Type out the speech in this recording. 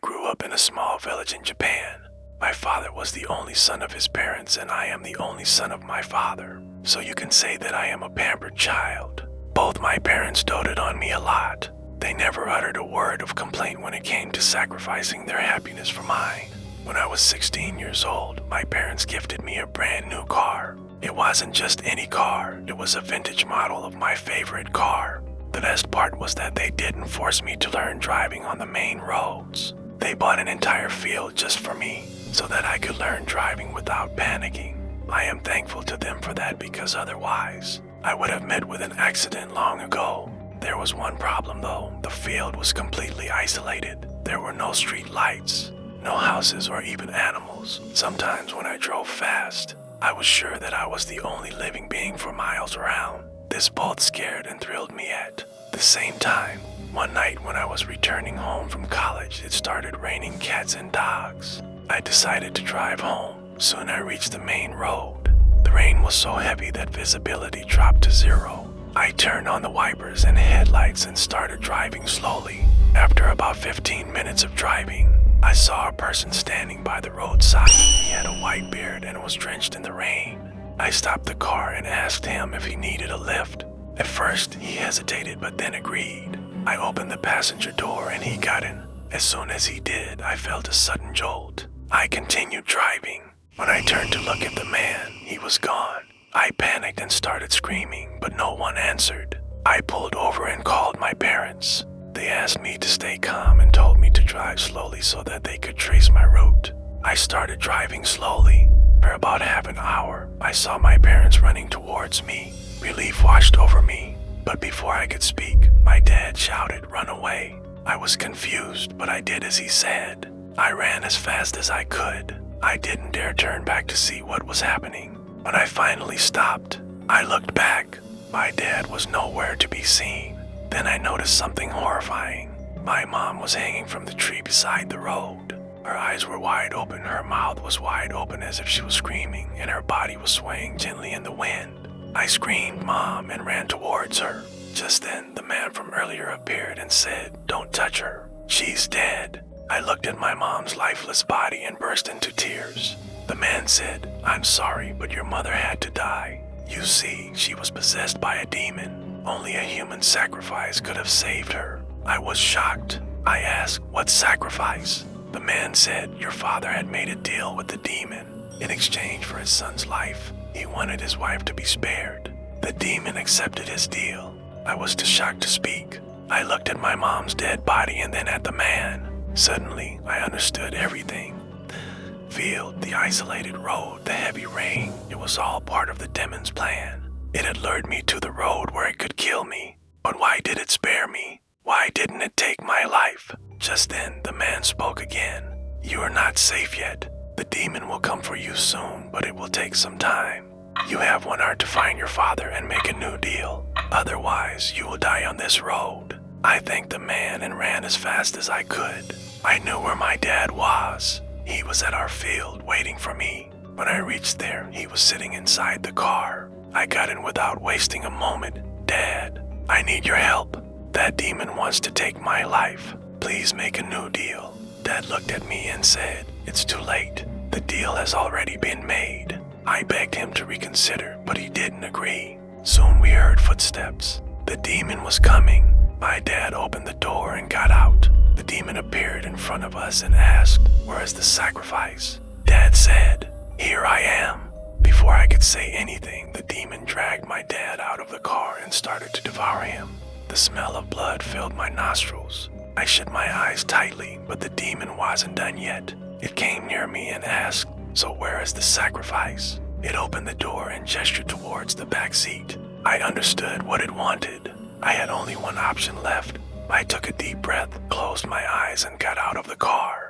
grew up in a small village in Japan. My father was the only son of his parents, and I am the only son of my father. So you can say that I am a pampered child. Both my parents doted on me a lot. They never uttered a word of complaint when it came to sacrificing their happiness for mine. When I was 16 years old, my parents gifted me a brand new car. It wasn't just any car, it was a vintage model of my favorite car. The best part was that they didn't force me to learn driving on the main roads. They bought an entire field just for me, so that I could learn driving without panicking. I am thankful to them for that, because otherwise, I would have met with an accident long ago. There was one problem though. The field was completely isolated. There were no street lights, no houses or even animals. Sometimes when I drove fast, I was sure that I was the only living being for miles around. This both scared and thrilled me at the same time. One night when I was returning home from college, it started raining cats and dogs. I decided to drive home. Soon I reached the main road. The rain was so heavy that visibility dropped to zero. I turned on the wipers and headlights and started driving slowly. After about 15 minutes of driving, I saw a person standing by the roadside. He had a white beard and was drenched in the rain. I stopped the car and asked him if he needed a lift. At first, he hesitated but then agreed. I opened the passenger door and he got in. As soon as he did, I felt a sudden jolt. I continued driving. When I turned to look at the man, he was gone. I panicked and started screaming, but no one answered. I pulled over and called my parents. They asked me to stay calm and told me to drive slowly so that they could trace my route. I started driving slowly. For about half an hour, I saw my parents running towards me. Relief washed over me, but before I could speak, my dad shouted, "Run away." I was confused, but I did as he said. I ran as fast as I could. I didn't dare turn back to see what was happening. When I finally stopped, I looked back. My dad was nowhere to be seen. Then I noticed something horrifying. My mom was hanging from the tree beside the road. Her eyes were wide open, her mouth was wide open as if she was screaming, and her body was swaying gently in the wind. I screamed, "Mom," and ran towards her. Just then, the man from earlier appeared and said, "Don't touch her. She's dead." I looked at my mom's lifeless body and burst into tears. The man said, "I'm sorry, but your mother had to die. You see, she was possessed by a demon. Only a human sacrifice could have saved her." I was shocked. I asked, "What sacrifice?" The man said, "Your father had made a deal with the demon. In exchange for his son's life, he wanted his wife to be spared. The demon accepted his deal." I was too shocked to speak. I looked at my mom's dead body and then at the man. Suddenly, I understood everything. Field, the isolated road, the heavy rain, it was all part of the demon's plan. It had lured me to the road where it could kill me. But why did it spare me? Why didn't it take my life? Just then, the man spoke again. "You are not safe yet. The demon will come for you soon, but it will take some time. You have 1 hour to find your father and make a new deal. Otherwise, you will die on this road." I thanked the man and ran as fast as I could. I knew where my dad was. He was at our field waiting for me. When I reached there, he was sitting inside the car. I got in without wasting a moment. "Dad, I need your help. That demon wants to take my life. Please make a new deal." Dad looked at me and said, "It's too late. The deal has already been made." I begged him to reconsider, but he didn't agree. Soon we heard footsteps. The demon was coming. My dad opened the door and got out. The demon appeared in front of us and asked, "Where is the sacrifice?" Dad said, "Here I am." Before I could say anything, the demon dragged my dad out of the car and started to devour him. The smell of blood filled my nostrils. I shut my eyes tightly, but the demon wasn't done yet. It came near me and asked, "So where is the sacrifice?" It opened the door and gestured towards the back seat. I understood what it wanted. I had only one option left. I took a deep breath, closed my eyes, and got out of the car.